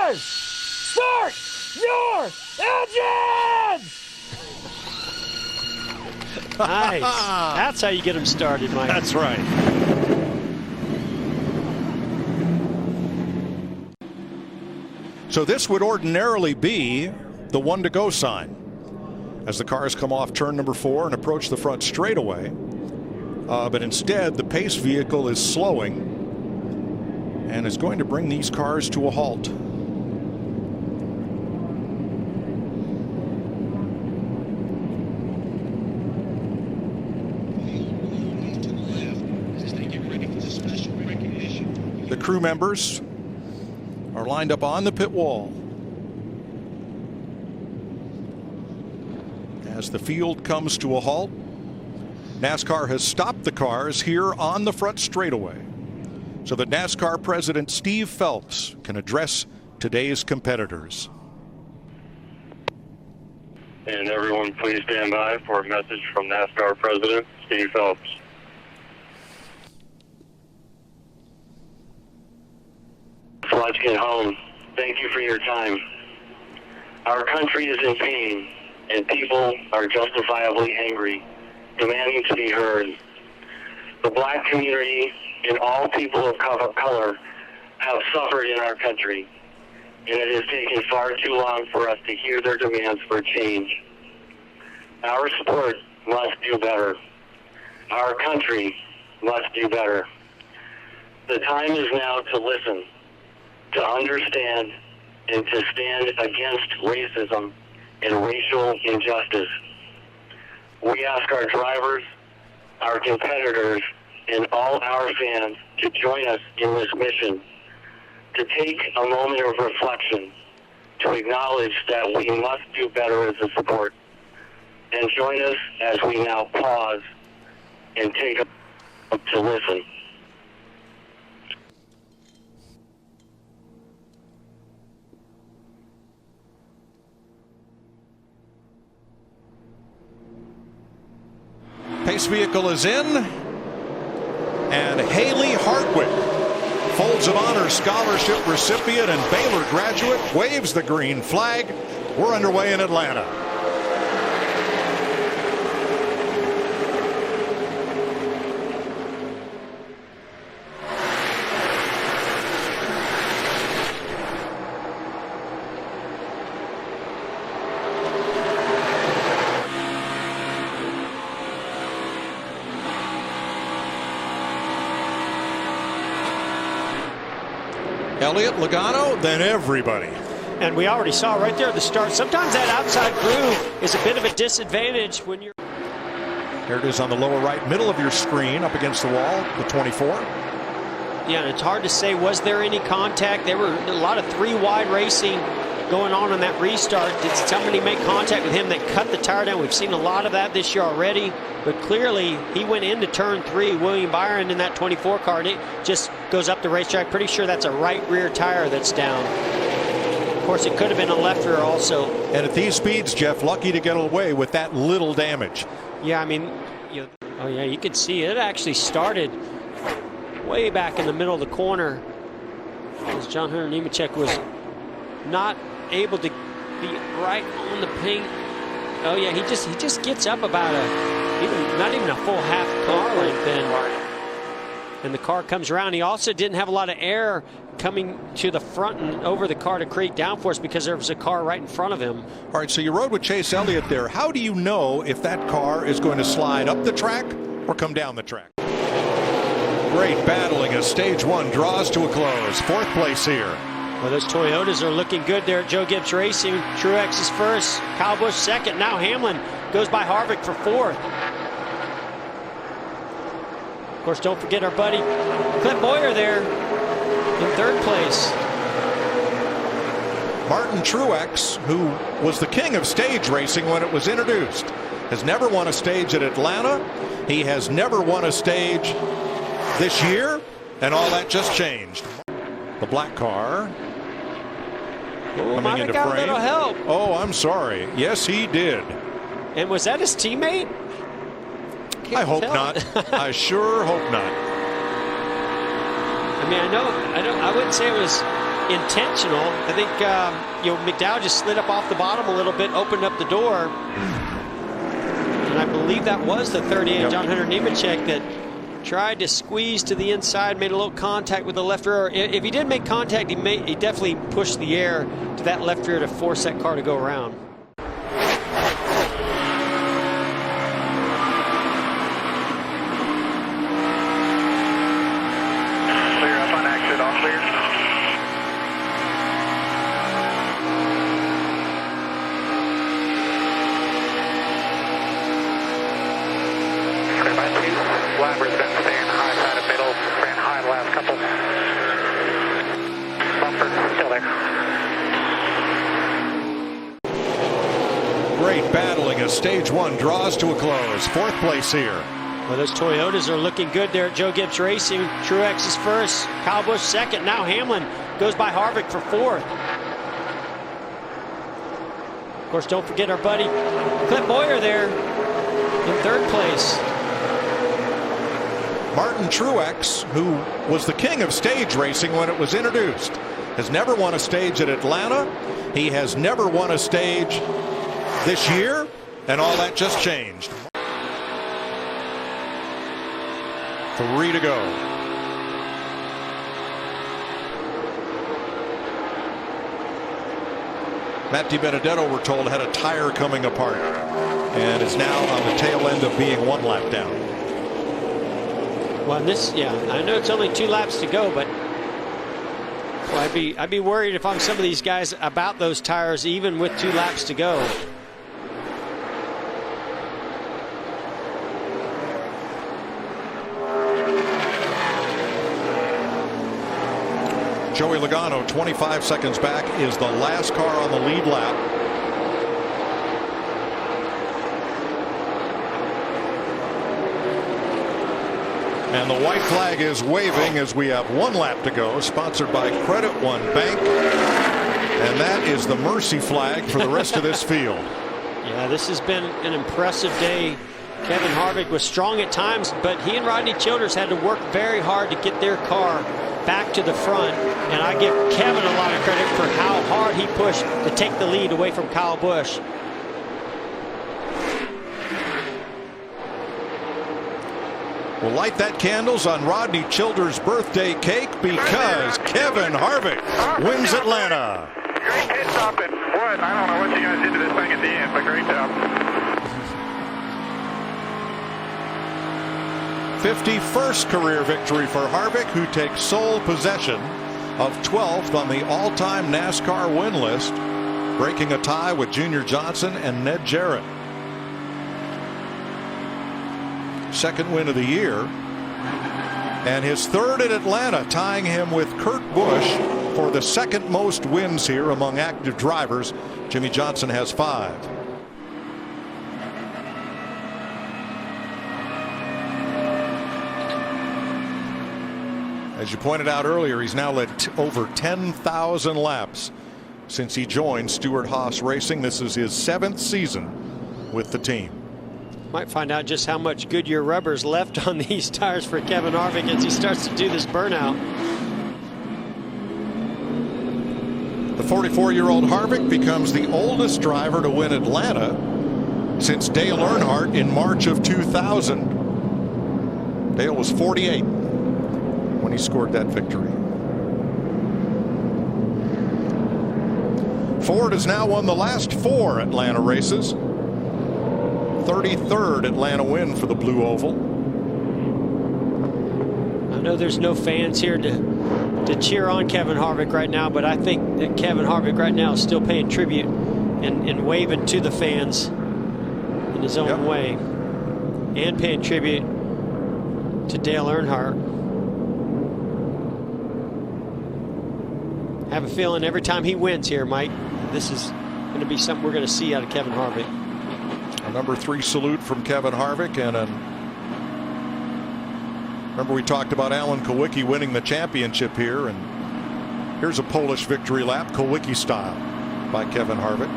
says, start your engines! Nice. That's how you get them started, Mike. That's right. So this would ordinarily be the one to go sign as the cars come off turn number 4 and approach the front straightaway. But instead, the pace vehicle is slowing and is going to bring these cars to a halt. The crew members are lined up on the pit wall as the field comes to a halt. NASCAR has stopped the cars here on the front straightaway so that NASCAR President Steve Phelps can address today's competitors. And everyone please stand by for a message from NASCAR President Steve Phelps. So let's get home. Thank you for your time. Our country is in pain, and people are justifiably angry, demanding to be heard. The black community and all people of color have suffered in our country, and it has taken far too long for us to hear their demands for change. Our sport must do better. Our country must do better. The time is now to listen, to understand, and to stand against racism and racial injustice. We ask our drivers, our competitors, and all our fans to join us in this mission, to take a moment of reflection, to acknowledge that we must do better as a sport, and join us as we now pause and take a to listen. Pace vehicle is in, and Haley Hartwick, Folds of Honor Scholarship recipient and Baylor graduate, waves the green flag. We're underway in Atlanta. Elliott, Logano, then everybody. And we already saw right there at the start, sometimes that outside groove is a bit of a disadvantage when you're... Here it is on the lower right middle of your screen up against the wall, the 24. Yeah, and it's hard to say, was there any contact? There were a lot of 3-wide racing going on in that restart. Did somebody make contact with him that cut the tire down? We've seen a lot of that this year already, but clearly he went into turn 3, William Byron, in that 24 car, and it just goes up the racetrack. Pretty sure that's a right rear tire that's down. Of course, it could have been a left rear also. And at these speeds, Jeff, lucky to get away with that little damage. Yeah, I mean, oh yeah, you could see it actually started way back in the middle of the corner as John Hunter Nemechek was not able to be right on the paint. Oh yeah, he just gets up about not even a full half car length in. And the car comes around. He also didn't have a lot of air coming to the front and over the car to create downforce because there was a car right in front of him. All right, so you rode with Chase Elliott there. How do you know if that car is going to slide up the track or come down the track? Great battling as stage 1 draws to a close. 4th place here. Well, those Toyotas are looking good there at Joe Gibbs Racing. Truex is first, Kyle Busch second. Now Hamlin goes by Harvick for 4th. Of course, don't forget our buddy Clint Boyer there in 3rd place. Martin Truex, who was the king of stage racing when it was introduced, has never won a stage at Atlanta. He has never won a stage this year, and all that just changed. The black car coming into frame. A little help. Oh, I'm sorry. Yes, he did. And was that his teammate? I hope not. I sure hope not. I mean, I wouldn't say it was intentional. I think McDowell just slid up off the bottom a little bit, opened up the door. And I believe that was the 38, John Hunter Nemechek, that tried to squeeze to the inside, made a little contact with the left rear. If he did make contact, he definitely pushed the air to that left rear to force that car to go around. Clear up on exit, all clear. Clear by 2. Labber's been staying high side of middle, ran high the last couple. Bumper still there. Great battling as stage 1 draws to a close. 4th place here. Well, those Toyotas are looking good there at Joe Gibbs Racing. Truex is first, Kyle Busch second. Now Hamlin goes by Harvick for 4th. Of course, don't forget our buddy Clint Boyer there in 3rd place. Martin Truex, who was the king of stage racing when it was introduced, has never won a stage at Atlanta. He has never won a stage this year, and all that just changed. 3 to go. Matt DiBenedetto, we're told, had a tire coming apart and is now on the tail end of being 1 lap down. Well, I know it's only 2 laps to go, but I'd be worried if I'm some of these guys about those tires, even with 2 laps to go. Joey Logano, 25 seconds back, is the last car on the lead lap. And the white flag is waving as we have 1 lap to go, sponsored by Credit One Bank. And that is the mercy flag for the rest of this field. Yeah, this has been an impressive day. Kevin Harvick was strong at times, but he and Rodney Childers had to work very hard to get their car back to the front. And I give Kevin a lot of credit for how hard he pushed to take the lead away from Kyle Busch. We'll light that candles on Rodney Childers' birthday cake because Kevin Harvick wins Atlanta. Great pit stop and what? I don't know what you guys did to this thing at the end, but great job. 51st career victory for Harvick, who takes sole possession of 12th on the all-time NASCAR win list, breaking a tie with Junior Johnson and Ned Jarrett. 2nd win of the year, and his 3rd at Atlanta, tying him with Kurt Busch for the 2nd most wins here among active drivers. Jimmy Johnson has 5. As you pointed out earlier, he's now led over 10,000 laps since he joined Stewart-Haas Racing. This is his 7th season with the team. Might find out just how much Goodyear rubber's left on these tires for Kevin Harvick as he starts to do this burnout. The 44-year-old Harvick becomes the oldest driver to win Atlanta since Dale Earnhardt in March of 2000. Dale was 48 when he scored that victory. Ford has now won the last 4 Atlanta races. 33rd Atlanta win for the Blue Oval. I know there's no fans here to cheer on Kevin Harvick right now, but I think that Kevin Harvick right now is still paying tribute and waving to the fans in his own way, and paying tribute to Dale Earnhardt. I have a feeling every time he wins here, Mike, this is going to be something we're going to see out of Kevin Harvick. A number 3 salute from Kevin Harvick, and remember we talked about Alan Kulwicki winning the championship here, and here's a Polish victory lap, Kulwicki style, by Kevin Harvick.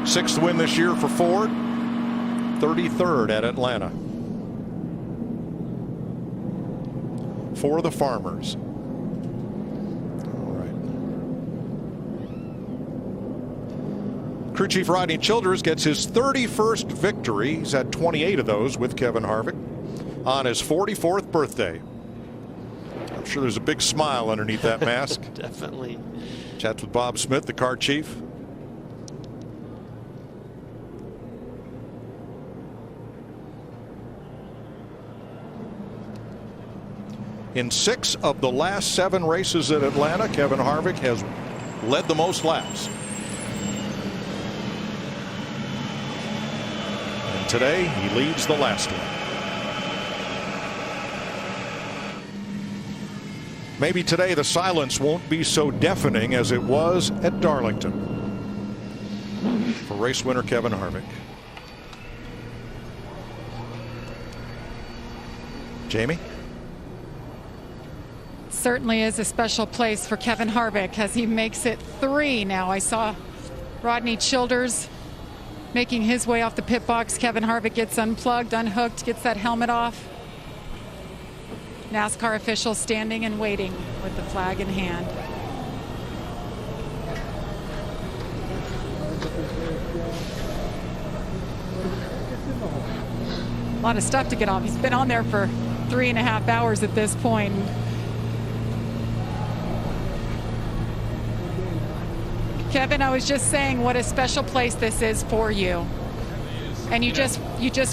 6th win this year for Ford, 33rd at Atlanta. for the Farmers. Crew Chief Rodney Childers gets his 31st victory. He's had 28 of those with Kevin Harvick on his 44th birthday. I'm sure there's a big smile underneath that mask. Definitely. Chats with Bob Smith, the car chief. In 6 of the last 7 races at Atlanta, Kevin Harvick has led the most laps. Today, he leads the last one. Maybe today the silence won't be so deafening as it was at Darlington for race winner Kevin Harvick. Jamie? Certainly is a special place for Kevin Harvick as he makes it 3 now. I saw Rodney Childers making his way off the pit box. Kevin Harvick gets unplugged, unhooked, gets that helmet off. NASCAR officials standing and waiting with the flag in hand. A lot of stuff to get off. He's been on there for 3.5 hours at this point. Kevin, I was just saying what a special place this is for you. And you just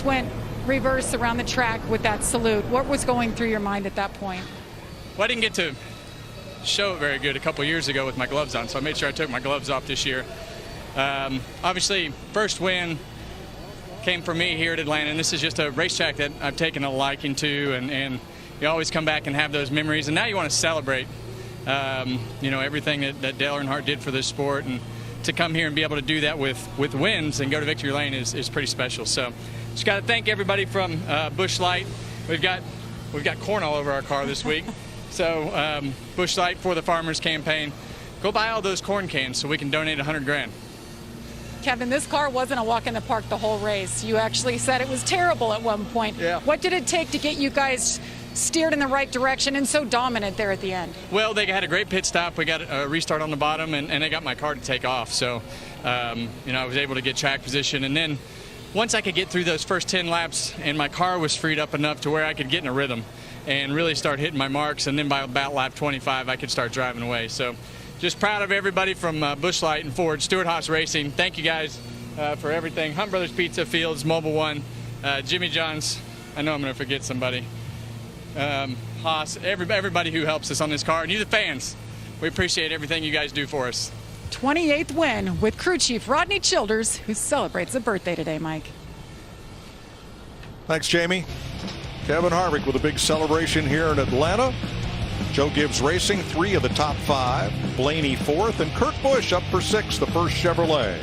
went reverse around the track with that salute. What was going through your mind at that point? Well, I didn't get to show it very good a couple years ago with my gloves on, so I made sure I took my gloves off this year. Obviously, first win came for me here at Atlanta, and this is just a racetrack that I've taken a liking to, and you always come back and have those memories, and now you want to celebrate everything that Dale Earnhardt did for this sport, and to come here and be able to do that with wins and go to victory lane is pretty special. So just got to thank everybody from Busch Light. We've got corn all over our car this week. So Busch Light for the Farmers campaign. Go buy all those corn cans so we can donate $100,000. Kevin, this car wasn't a walk in the park the whole race. You actually said it was terrible at one point. Yeah. What did it take to get you guys steered in the right direction and so dominant there at the end? Well, they had a great pit stop. We got a restart on the bottom, and they got my car to take off. So, I was able to get track position. And then once I could get through those first 10 laps and my car was freed up enough to where I could get in a rhythm and really start hitting my marks, and then by about lap 25, I could start driving away. So just proud of everybody from Busch Light and Ford, Stewart Haas Racing. Thank you guys for everything. Hunt Brothers Pizza, Fields, Mobile One, Jimmy John's. I know I'm going to forget somebody. Haas, everybody who helps us on this car, and you the fans. We appreciate everything you guys do for us. 28th win with crew chief Rodney Childers, who celebrates a birthday today, Mike. Thanks, Jamie. Kevin Harvick with a big celebration here in Atlanta. Joe Gibbs Racing, 3 of the top 5. Blaney 4th, and Kurt Busch up for 6th, the first Chevrolet.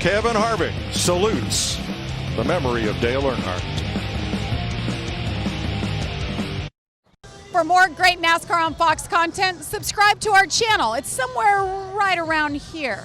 Kevin Harvick salutes the memory of Dale Earnhardt. For more great NASCAR on Fox content, subscribe to our channel. It's somewhere right around here.